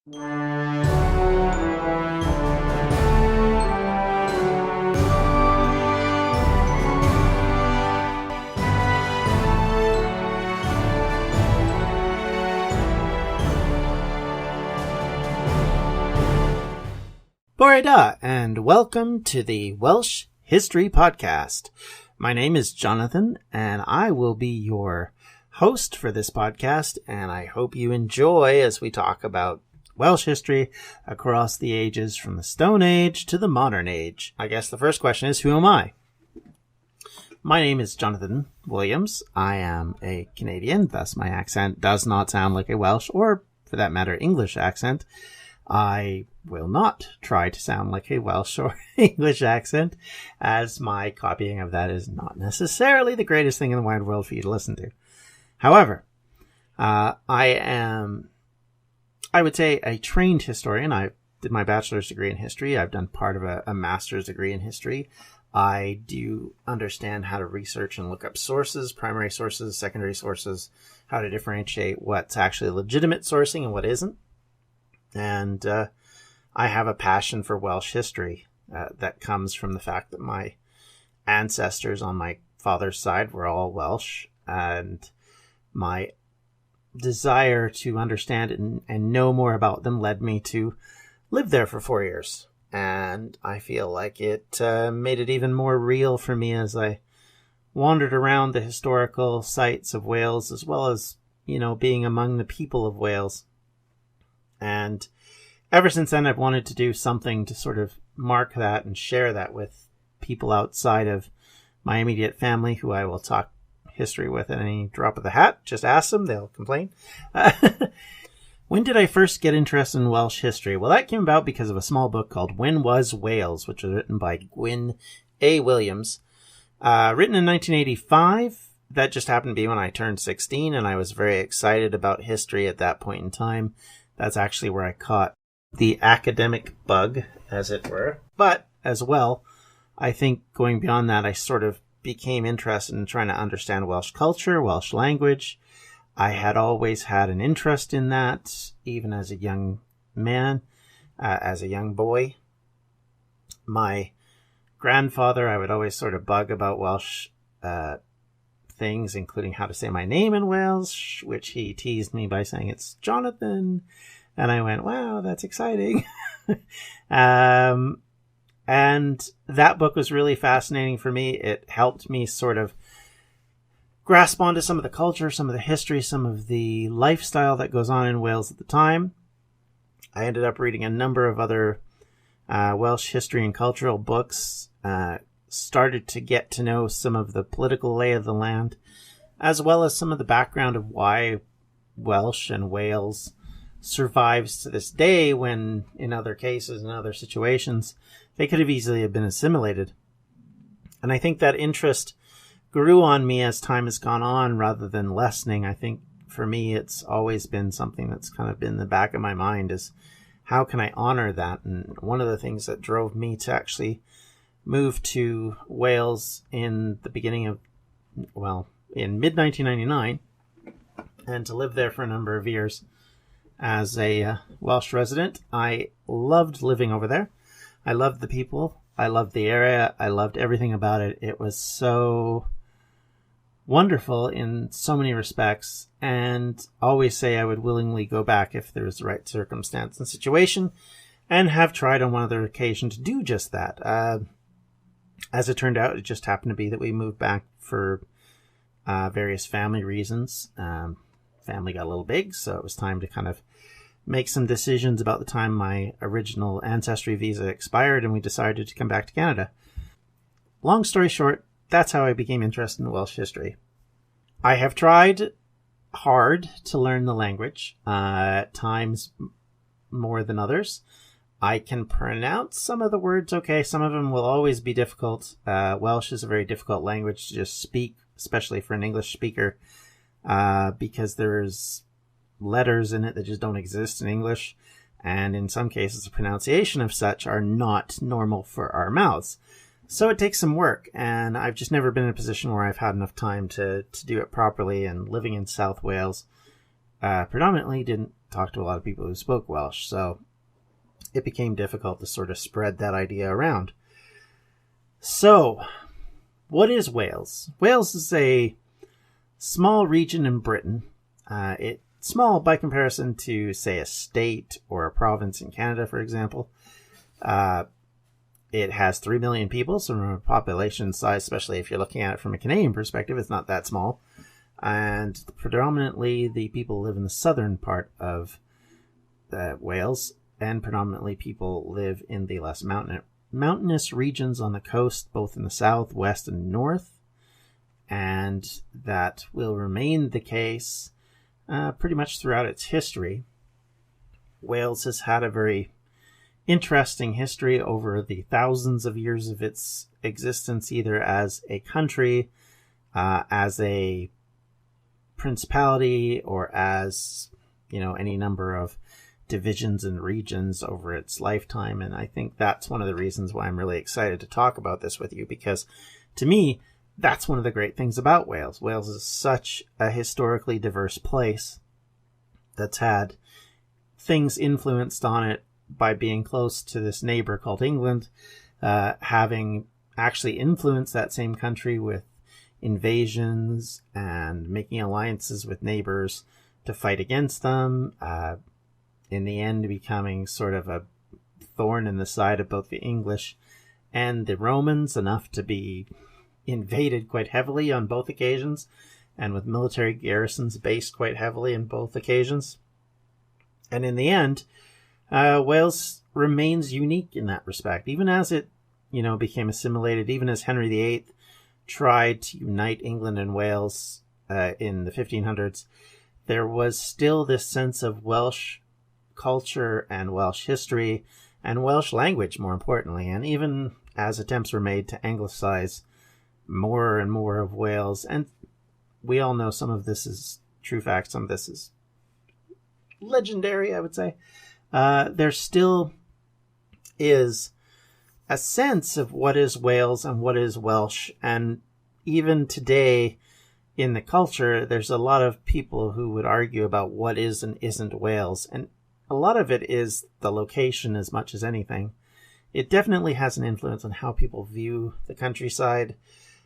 Boreda, and welcome to the Welsh History Podcast. My name is Jonathan, and I will be your host for this podcast, and I hope you enjoy as we talk about Welsh history across the ages from the Stone Age to the Modern Age. I guess the first question is, who am I? My name is Jonathan Williams. I am a Canadian, thus my accent does not sound like a Welsh, or for that matter, English accent. I will not try to sound like a Welsh or English accent, as my copying of that is not necessarily the greatest thing in the wide world for you to listen to. However, I am, I would say, a trained historian. I did my bachelor's degree in history. I've done part of a master's degree in history. I do understand how to research and look up sources, primary sources, secondary sources, how to differentiate what's actually legitimate sourcing and what isn't. And I have a passion for Welsh history that comes from the fact that my ancestors on my father's side were all Welsh, and my desire to understand it and know more about them led me to live there for 4 years. And I feel like it made it even more real for me as I wandered around the historical sites of Wales, as well as, being among the people of Wales. And ever since then, I've wanted to do something to sort of mark that and share that with people outside of my immediate family, who I will talk history with at any drop of the hat. Just ask them, they'll complain. When did I first get interested in Welsh history? Well, that came about because of a small book called When Was Wales, which was written by Gwyn A. Williams. Written in 1985. That just happened to be when I turned 16, and I was very excited about history at that point in time. That's actually where I caught the academic bug, as it were. But, as well, I think going beyond that, I sort of became interested in trying to understand Welsh culture, Welsh language. I had always had an interest in that, even as a young man, as a young boy. My grandfather, I would always sort of bug about Welsh things, including how to say my name in Welsh, which he teased me by saying it's Jonathan. And I went, wow, that's exciting. And that book was really fascinating for me. It helped me sort of grasp onto some of the culture, some of the history, some of the lifestyle that goes on in Wales at the time. I ended up reading a number of other Welsh history and cultural books, started to get to know some of the political lay of the land, as well as some of the background of why Welsh and Wales survives to this day, when in other cases, in other situations, they could have easily have been assimilated. And I think that interest grew on me as time has gone on rather than lessening. I think for me, it's always been something that's kind of been in the back of my mind, is how can I honor that? And one of the things that drove me to actually move to Wales in the beginning of, in mid-1999, and to live there for a number of years as a Welsh resident. I loved living over there. I loved the people. I loved the area. I loved everything about it. It was so wonderful in so many respects, and always say I would willingly go back if there was the right circumstance and situation, and have tried on one other occasion to do just that. As it turned out, it just happened to be that we moved back for various family reasons. Family got a little big, so it was time to kind of make some decisions about the time my original ancestry visa expired, and we decided to come back to Canada. Long story short, that's how I became interested in Welsh history. I have tried hard to learn the language, at times more than others. I can pronounce some of the words okay. Some of them will always be difficult. Welsh is a very difficult language to just speak, especially for an English speaker, because there's letters in it that just don't exist in English. And in some cases, the pronunciation of such are not normal for our mouths. So it takes some work, and I've just never been in a position where I've had enough time to do it properly. And living in South Wales predominantly didn't talked to a lot of people who spoke Welsh, so it became difficult to sort of spread that idea around. So, what is Wales? Wales is a small region in Britain. It's small by comparison to, say, a state or a province in Canada, for example. It has 3 million people, so from a population size, especially if you're looking at it from a Canadian perspective, it's not that small. And predominantly the people live in the southern part of Wales, and predominantly people live in the less mountainous regions on the coast, both in the south, west, and north. And that will remain the case pretty much throughout its history. Wales has had a very interesting history over the thousands of years of its existence, either as a country, as a principality, or as, any number of divisions and regions over its lifetime. And I think that's one of the reasons why I'm really excited to talk about this with you, because to me, that's one of the great things about Wales. Wales is such a historically diverse place that's had things influenced on it by being close to this neighbor called England, having actually influenced that same country with invasions and making alliances with neighbors to fight against them, in the end becoming sort of a thorn in the side of both the English and the Romans, enough to be invaded quite heavily on both occasions, and with military garrisons based quite heavily in both occasions. And in the end, Wales remains unique in that respect, even as it, became assimilated, even as Henry VIII tried to unite England and Wales in the 1500s. There was still this sense of Welsh culture and Welsh history and Welsh language, more importantly. And even as attempts were made to anglicize more and more of Wales, and we all know some of this is true fact, some of this is legendary, I would say, there still is a sense of what is Wales and what is Welsh. And even today in the culture, there's a lot of people who would argue about what is and isn't Wales. And a lot of it is the location as much as anything. It definitely has an influence on how people view the countryside,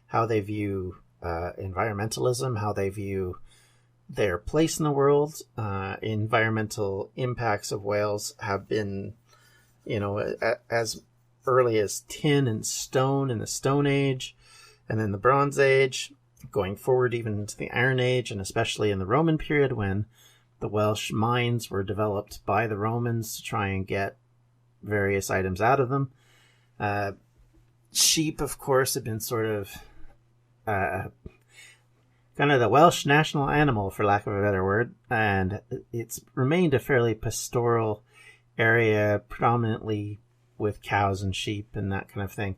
how they view environmentalism, how they view their place in the world. Environmental impacts of Wales have been, as early as tin and stone in the Stone Age, and then the Bronze Age, going forward even into the Iron Age, and especially in the Roman period when the Welsh mines were developed by the Romans to try and get various items out of them. Sheep, of course, have been sort of kind of the Welsh national animal, for lack of a better word, and it's remained a fairly pastoral area, predominantly with cows and sheep and that kind of thing.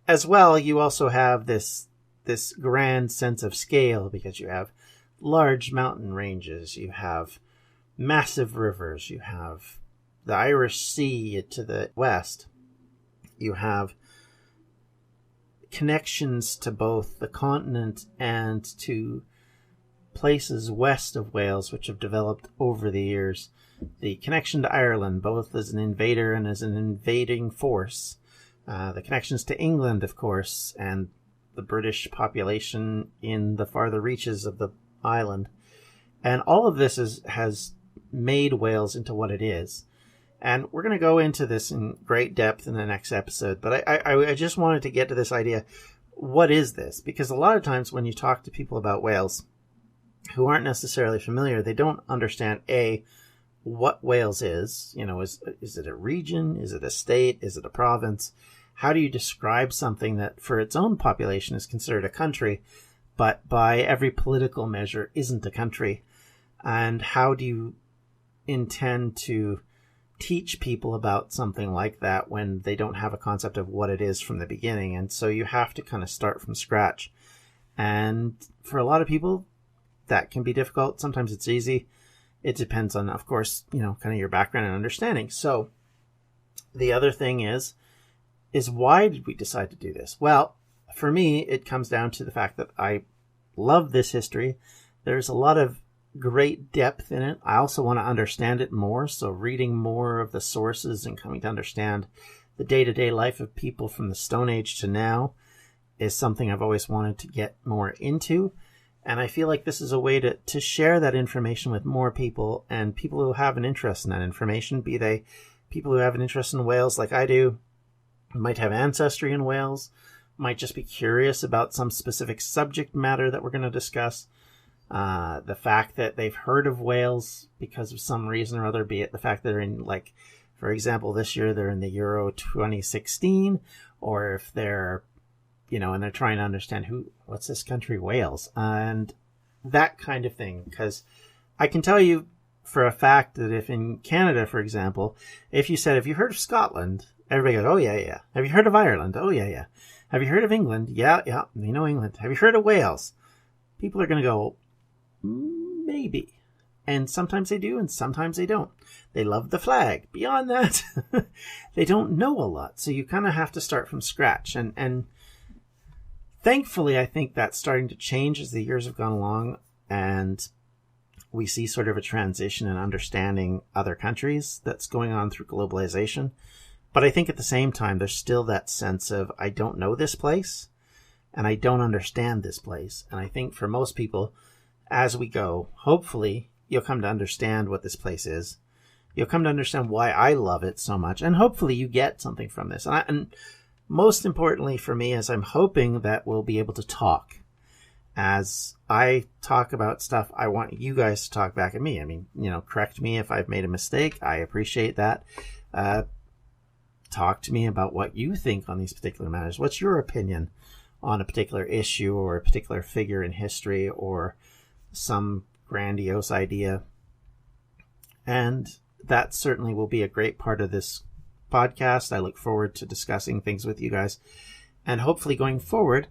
As well, you also have this grand sense of scale, because you have large mountain ranges, you have massive rivers, you have the Irish Sea to the west, you have connections to both the continent and to places west of Wales which have developed over the years. The connection to Ireland, both as an invader and as an invading force. The connections to England, of course, and the British population in the farther reaches of the island. And all of this has made Wales into what it is. And we're going to go into this in great depth in the next episode. But I just wanted to get to this idea. What is this? Because a lot of times when you talk to people about Wales who aren't necessarily familiar, they don't understand, what Wales is. Is it a region? Is it a state? Is it a province? How do you describe something that for its own population is considered a country, but by every political measure isn't a country? And how do you intend to teach people about something like that when they don't have a concept of what it is from the beginning? And so you have to kind of start from scratch. And for a lot of people, that can be difficult. Sometimes it's easy. It depends on, of course, kind of your background and understanding. So the other thing is why did we decide to do this? Well, for me, it comes down to the fact that I love this history. There's a lot of great depth in it. I also want to understand it more. So reading more of the sources and coming to understand the day-to-day life of people from the Stone Age to now is something I've always wanted to get more into. And I feel like this is a way to share that information with more people, and people who have an interest in that information, be they people who have an interest in Wales like I do, might have ancestry in Wales, might just be curious about some specific subject matter that we're going to discuss. The fact that they've heard of Wales because of some reason or other, be it the fact that they're in, like, for example, this year they're in the Euro 2016, or if they're, and they're trying to understand what's this country, Wales, and that kind of thing. Because I can tell you for a fact that if in Canada, for example, if you said, have you heard of Scotland? Everybody goes, oh, yeah, yeah. Have you heard of Ireland? Oh, yeah, yeah. Have you heard of England? Yeah, yeah, we know England. Have you heard of Wales? People are going to go, maybe. And sometimes they do, and sometimes they don't. They love the flag. Beyond that, they don't know a lot. So you kind of have to start from scratch. And thankfully, I think that's starting to change as the years have gone along, and we see sort of a transition in understanding other countries that's going on through globalization. But I think at the same time, there's still that sense of, I don't know this place, and I don't understand this place. And I think for most people, as we go, hopefully, you'll come to understand what this place is. You'll come to understand why I love it so much, and hopefully you get something from this. And most importantly for me is I'm hoping that we'll be able to talk. As I talk about stuff, I want you guys to talk back at me. I mean, correct me if I've made a mistake. I appreciate that. Talk to me about what you think on these particular matters. What's your opinion on a particular issue or a particular figure in history or some grandiose idea? And that certainly will be a great part of this podcast. I look forward to discussing things with you guys. And hopefully going forward,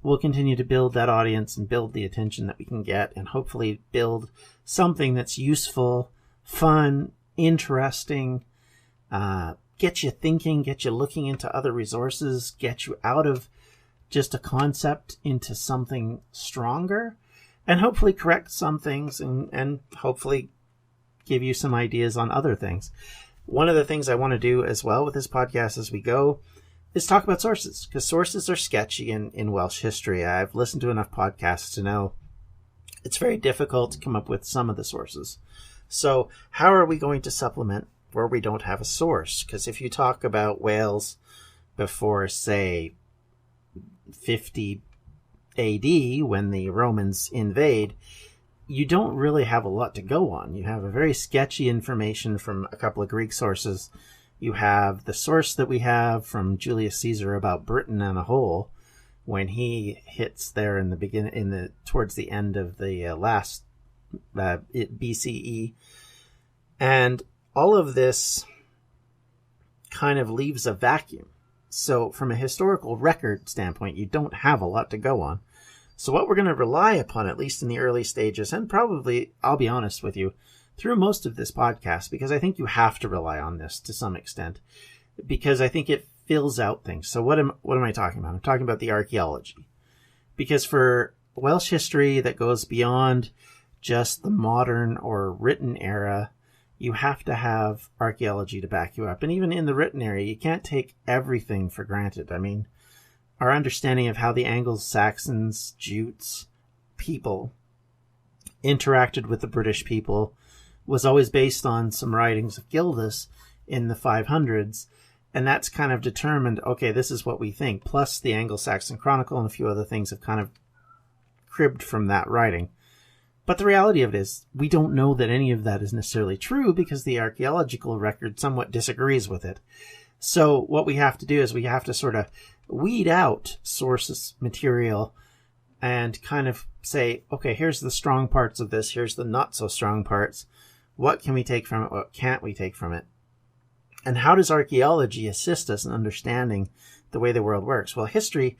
we'll continue to build that audience and build the attention that we can get, and hopefully build something that's useful, fun, interesting, get you thinking, get you looking into other resources, get you out of just a concept into something stronger, and hopefully correct some things and hopefully give you some ideas on other things. One of the things I want to do as well with this podcast as we go is talk about sources, because sources are sketchy in Welsh history. I've listened to enough podcasts to know it's very difficult to come up with some of the sources. So how are we going to supplement where we don't have a source? Because if you talk about Wales before, say, 50 AD, when the Romans invade, you don't really have a lot to go on. You have a very sketchy information from a couple of Greek sources. You have the source that we have from Julius Caesar about Britain and a whole, when he hits there in the beginning, towards the end of the last BCE, and all of this kind of leaves a vacuum. So from a historical record standpoint, you don't have a lot to go on. So what we're going to rely upon, at least in the early stages, and probably, I'll be honest with you, through most of this podcast, because I think you have to rely on this to some extent, because I think it fills out things. So what am I talking about? I'm talking about the archaeology. Because for Welsh history that goes beyond just the modern or written era, you have to have archaeology to back you up. And even in the written area, you can't take everything for granted. I mean, our understanding of how the Anglo-Saxons, Jutes, people interacted with the British people was always based on some writings of Gildas in the 500s. And that's kind of determined, okay, this is what we think. Plus the Anglo-Saxon Chronicle and a few other things have kind of cribbed from that writing. But the reality of it is, we don't know that any of that is necessarily true because the archaeological record somewhat disagrees with it. So what we have to do is we have to sort of weed out sources material and kind of say, okay, here's the strong parts of this, here's the not so strong parts. What can we take from it? What can't we take from it? And how does archaeology assist us in understanding the way the world works? Well, history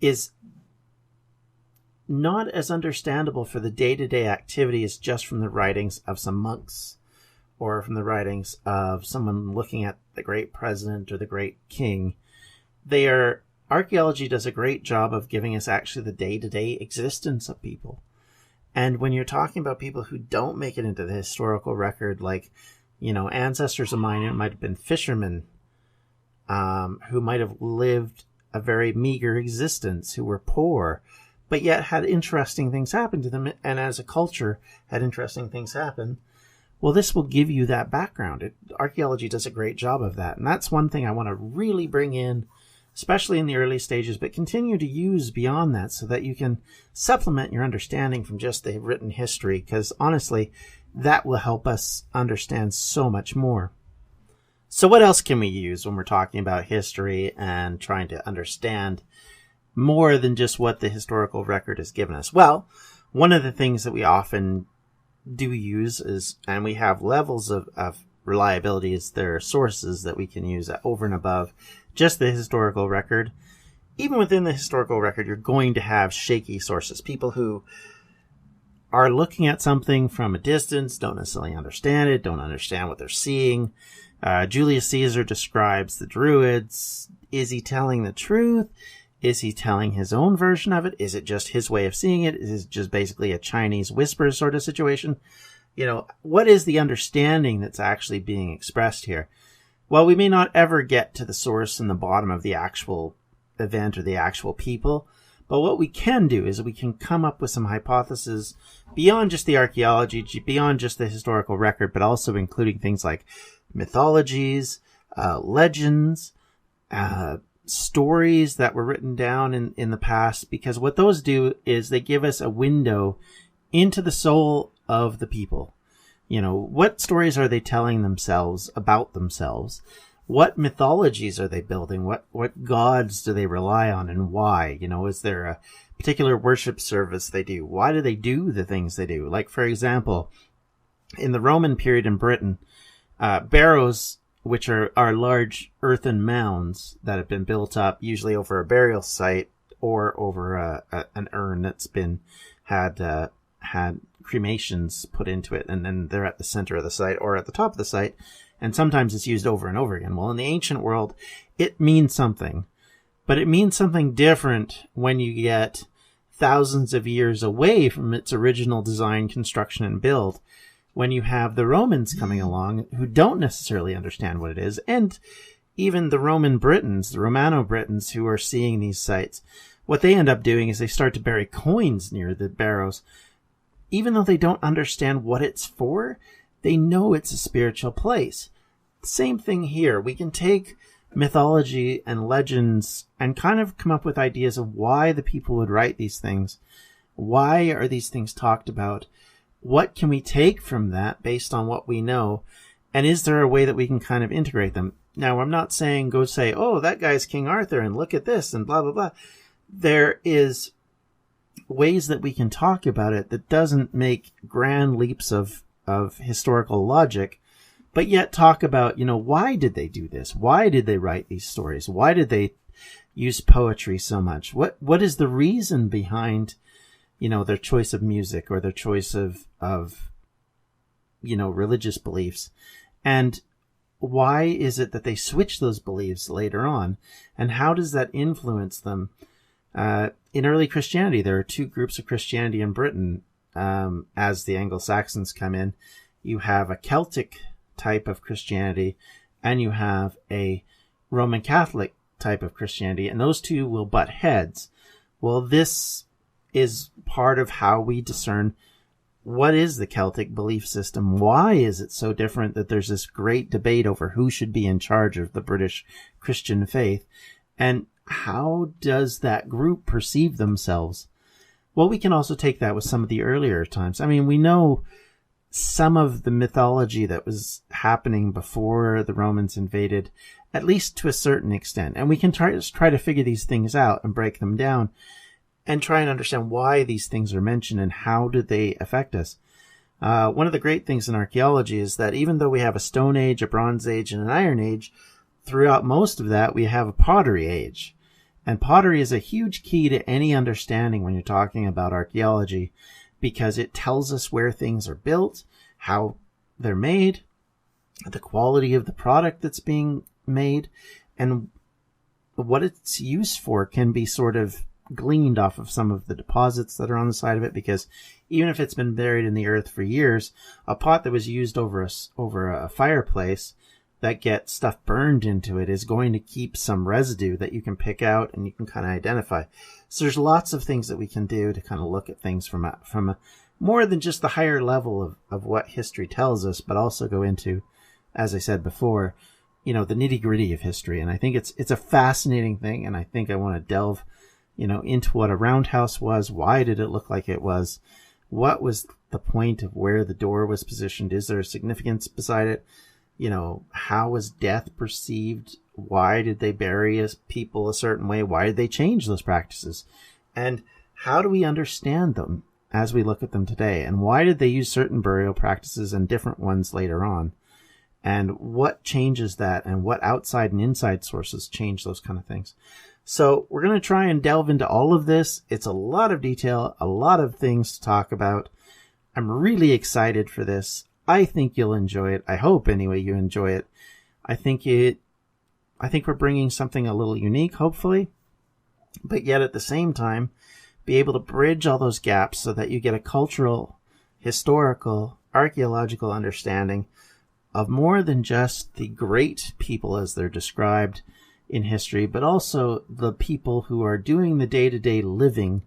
is not as understandable for the day-to-day activities just from the writings of some monks or from the writings of someone looking at the great president or the great king. Archaeology does a great job of giving us actually the day-to-day existence of people. And when you're talking about people who don't make it into the historical record, like, ancestors of mine, it might have been fishermen who might have lived a very meager existence, who were poor, but yet had interesting things happen to them, and as a culture had interesting things happen. Well, this will give you that background. Archaeology does a great job of that, and that's one thing I want to really bring in, especially in the early stages, but continue to use beyond that so that you can supplement your understanding from just the written history, because honestly, that will help us understand so much more. So what else can we use when we're talking about history and trying to understand more than just what the historical record has given us? Well, one of the things that we often do use is, and we have levels of reliability, is there are sources that we can use over and above just the historical record. Even within the historical record, you're going to have shaky sources, people who are looking at something from a distance, don't necessarily understand it, don't understand what they're seeing. Julius Caesar describes the Druids. Is he telling the truth? Is he telling his own version of it? Is it just his way of seeing it? Is it just basically a Chinese whisper sort of situation? What is the understanding that's actually being expressed here? Well, we may not ever get to the source and the bottom of the actual event or the actual people, but what we can do is we can come up with some hypotheses beyond just the archaeology, beyond just the historical record, but also including things like mythologies, legends, stories that were written down in the past, because what those do is they give us a window into the soul of the people. What stories are they telling themselves about themselves? What mythologies are they building? What gods do they rely on, and why? Is there a particular worship service they do? Why do they do the things they do? Like, for example, in the Roman period in Britain, barrows, which are large earthen mounds that have been built up usually over a burial site or over an urn that's been had cremations put into it, and then they're at the center of the site or at the top of the site, and sometimes it's used over and over again. Well, in the ancient world, it means something, but it means something different when you get thousands of years away from its original design, construction, and build, when you have the Romans coming along who don't necessarily understand what it is, and even the Romano-Britons who are seeing these sites. What they end up doing is they start to bury coins near the barrows. Even though they don't understand what it's for, they know it's a spiritual place. Same thing here. We can take mythology and legends and kind of come up with ideas of why the people would write these things. Why are these things talked about? What can we take from that based on what we know? And is there a way that we can kind of integrate them? Now, I'm not saying go say, oh, that guy's King Arthur and look at this and blah, blah, blah. There is ways that we can talk about it that doesn't make grand leaps of historical logic, but yet talk about, why did they do this? Why did they write these stories? Why did they use poetry so much? What is the reason behind, their choice of music or their choice of religious beliefs? And why is it that they switch those beliefs later on? And how does that influence them? In early Christianity, there are two groups of Christianity in Britain. As the Anglo-Saxons come in, you have a Celtic type of Christianity and you have a Roman Catholic type of Christianity, and those two will butt heads. Well, this is part of how we discern what is the Celtic belief system. Why is it so different that there's this great debate over who should be in charge of the British Christian faith? And how does that group perceive themselves? Well, we can also take that with some of the earlier times. I mean, we know some of the mythology that was happening before the Romans invaded, at least to a certain extent. And we can try to figure these things out and break them down and try and understand why these things are mentioned and how did they affect us. One of the great things in archaeology is that even though we have a Stone Age, a Bronze Age, and an Iron Age, throughout most of that, we have a Pottery Age. And pottery is a huge key to any understanding when you're talking about archaeology, because it tells us where things are built, how they're made, the quality of the product that's being made, and what it's used for can be sort of gleaned off of some of the deposits that are on the side of it, because even if it's been buried in the earth for years, a pot that was used over a fireplace that gets stuff burned into it is going to keep some residue that you can pick out and you can kind of identify. So there's lots of things that we can do to kind of look at things from a more than just the higher level of what history tells us, but also go into, as I said before, the nitty-gritty of history. And I think it's a fascinating thing, and I think I want to delve into what a roundhouse was. Why did it look like it was? What was the point of where the door was positioned? Is there a significance beside it? How was death perceived? Why did they bury people a certain way? Why did they change those practices? And how do we understand them as we look at them today? And why did they use certain burial practices and different ones later on? And what changes that? And what outside and inside sources change those kind of things? So we're going to try and delve into all of this. It's a lot of detail, a lot of things to talk about. I'm really excited for this. I think you'll enjoy it. I hope, anyway, you enjoy it. I think we're bringing something a little unique, hopefully, but yet at the same time, be able to bridge all those gaps so that you get a cultural, historical, archaeological understanding of more than just the great people as they're described in history, but also the people who are doing the day-to-day living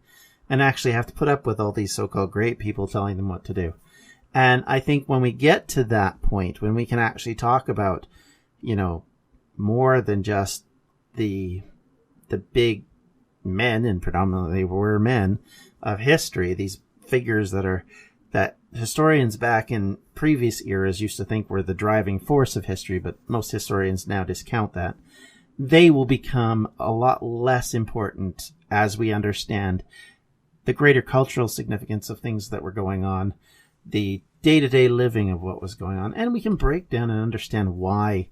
and actually have to put up with all these so-called great people telling them what to do. And I think when we get to that point, when we can actually talk about, more than just the big men, and predominantly were men of history, these figures that historians back in previous eras used to think were the driving force of history, but most historians now discount that. They will become a lot less important as we understand the greater cultural significance of things that were going on, the day-to-day living of what was going on, and we can break down and understand why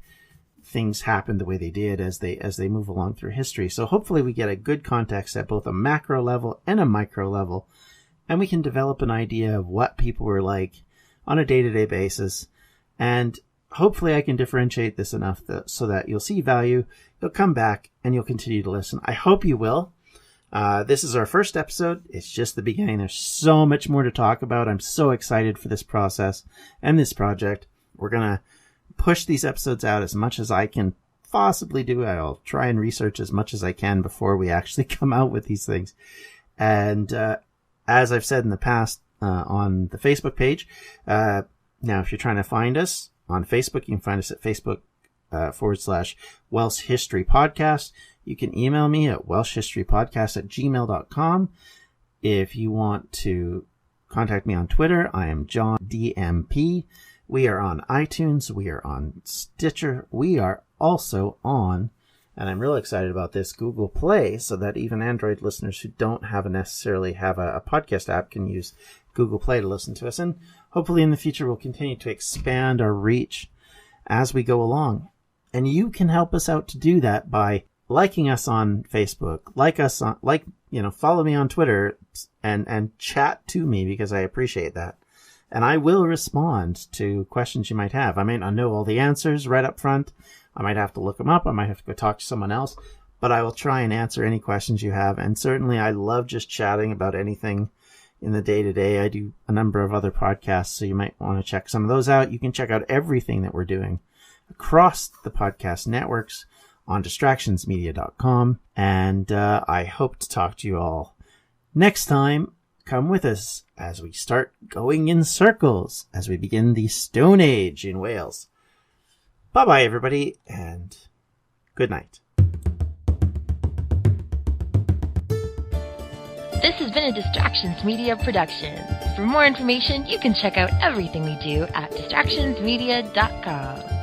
things happened the way they did as they move along through history. So hopefully we get a good context at both a macro level and a micro level, and we can develop an idea of what people were like on a day-to-day basis. And hopefully I can differentiate this enough so that you'll see value, you'll come back, and you'll continue to listen. I hope you will. This is our first episode. It's just the beginning. There's so much more to talk about. I'm so excited for this process and this project. We're going to push these episodes out as much as I can possibly do. I'll try and research as much as I can before we actually come out with these things. And as I've said in the past on the Facebook page, now if you're trying to find us on Facebook, you can find us at Facebook /Welsh History Podcast. You can email me at welshhistorypodcast@gmail.com. If you want to contact me on Twitter, I am John DMP. We are on iTunes. We are on Stitcher. We are also on, and I'm really excited about this, Google Play, so that even Android listeners who don't necessarily have a podcast app can use Google Play to listen to us. And hopefully in the future we'll continue to expand our reach as we go along. And you can help us out to do that by liking us on Facebook, follow me on Twitter and chat to me, because I appreciate that. And I will respond to questions you might have. I may not know all the answers right up front. I might have to look them up. I might have to go talk to someone else, but I will try and answer any questions you have. And certainly I love just chatting about anything in the day-to-day. I do a number of other podcasts, so you might want to check some of those out. You can check out everything that we're doing across the podcast networks on distractionsmedia.com. And I hope to talk to you all next time. Come with us as we start going in circles as we begin the Stone Age in Wales. Bye-bye, everybody, and good night. This has been a Distractions Media production. For more information, you can check out everything we do at distractionsmedia.com.